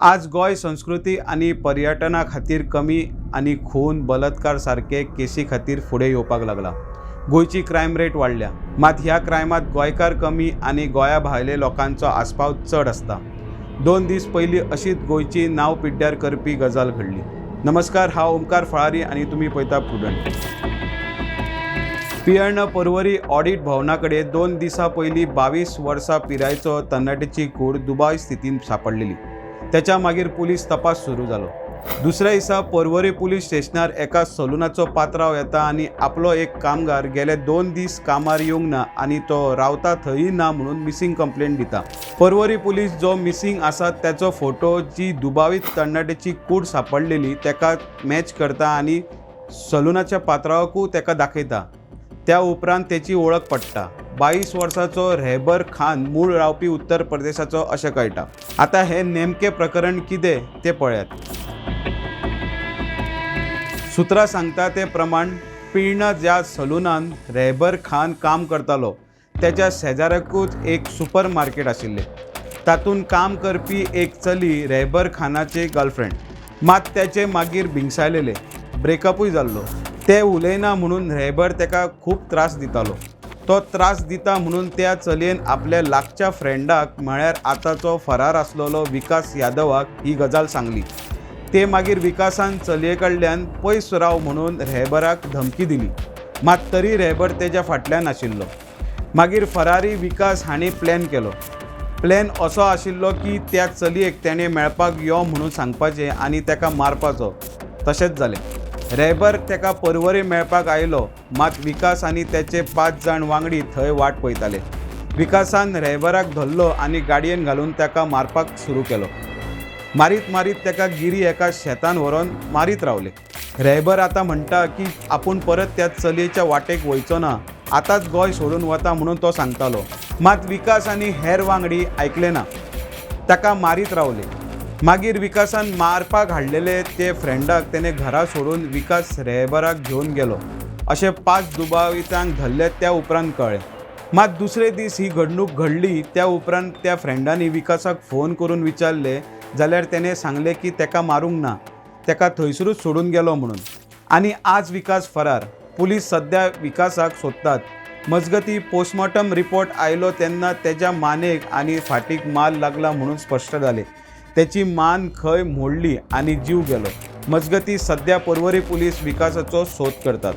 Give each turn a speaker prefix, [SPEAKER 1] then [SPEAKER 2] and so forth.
[SPEAKER 1] आज गोय संस्कृती आणि पर्यटना खातीर कमी आणि खून बलात्कार सारखे केसी खातीर फुडें येवपाक लागला। गोयची क्रायम रेट वाडल्या, मात ह्या क्रायमात गोंयकार कमी आणि गोंया भायले लोकांचो आस्पाव चड आसता। 2 दीस पयलीं अशीच गोयची नांव पिड्ड्यार करपी गजाल घडली। नमस्कार, हांव ओमकार फळारी आणि तुम्ही पळयता प्रुडंट। पियर्ण पर्वरी ऑडिट भवना कडेन 2 दिसां पयलीं 22 वर्सां पिरायेचो तरणाट्याची कूड दुबाय स्थितीन सापडलेली। त्याच्या मागीर पुलीस तपास सुरू जालो। दुसऱ्या दिसा पर्वरी पुलीस स्टेशनार एका सलूनाचो पात्रांव येता आणि आपलो एक कामगार गेले 2 दीस कामार येवंक ना आणि तो रावता थंय ना म्हणून मिसिंग कंप्लेंट दिता। पर्वरी पुलीस जो मिसिंग आसा त्याचो फोटो जी दुबावीत तरणाट्याची कूड सापडलेली तेका मॅच करता आणि सलूनाच्या पात्रांवाकूय तेका दाखयता। त्या उपरांत त्याची ओळख पडटा। 22 वर्साचो रहबर खान मूळ रावपी उत्तर प्रदेशाचो अशें कळटा। आता हे नेमके प्रकरण कितें ते पळयात। सुत्रां सांगता ते प्रमाण पिर्ण ज्या सलूनान रहबर खान काम करतालो त्याच्या शेजाऱ्याकूच एक सुपर मार्केट आशिल्लें। तातूंत काम करपी एक चली रहबर खानाचे गर्लफ्रेंड, मात त्याचे मागीर भिंगसायलेले, ब्रेकअपूय जाल्लो। ते उलयना म्हणून रहबर तेका खूब त्रास दितालो। तो त्रास दिता म्हणून त्या चलयेन आपल्या लागच्या फ्रेंडाक म्हळ्यार आतांचो फरार आसलेलो विकास यादवाक ही गजाल सांगली। ते मागीर विकासान चलये कडल्यान पयस राव म्हणून रहबराक धमकी दिली, मात तरी रहबर तेच्या फाटल्यान आशिल्लो। मागीर फरारी विकास हांणी प्लॅन केलो। प्लॅन असो आशिल्लो की त्या चलयेक तेणें मेळपाक यो म्हणून सांगपाचें आणि तेका मारपाचो। तशेंच जालें। रहबर तेका पर्वरी मेळपाक आयलो, मात विकास आनी तेचे 5 जाण वांगडी थंय वाट पळयताले। विकासान रहबराक धरलो आनी गाडयेन घालून तेका मारपाक सुरू केलो। मारीत मारीत तेका गिरी एका शेतान व्हरोन मारीत रावले। रहबर आतां म्हणटा की आपूण परत त्या चलयेच्या वाटेक वयचो ना, आतांच गोंय सोडून वता म्हणून तो सांगतालो। मात विकास आनी हेर वांगडी आयकले ना, ताका मारीत रावले। मागीर विकासान मारपाक हाडलेले ते फ्रेंडाक तेणे घरा सोडून विकास रहबराक घेवन गेलो अशें 5 दुबावितांक धरले त्या उपरांत कळ्ळें। मात दुसरे दीस ही घडणूक घडली त्या उपरांत त्या फ्रेंडांनी विकासाक फोन करून विचारले जाल्यार तेणें सांगलें की तेका मारूंक ना, तेका थंयसरूच सोडून गेलो म्हणून। आनी आज विकास फरार। पुलीस सध्या विकासाक सोदतात। मजगतीं पोस्टमॉर्टम रिपोर्ट आयलो तेन्ना तेच्या मानेक आनी फाटीक मार लागला म्हणून स्पश्ट जालें। त्याची मान खंय मोडली आणि जीव गेलो। मजगतीं सध्या पर्वरी पुलीस विकासाचो सोद करतात।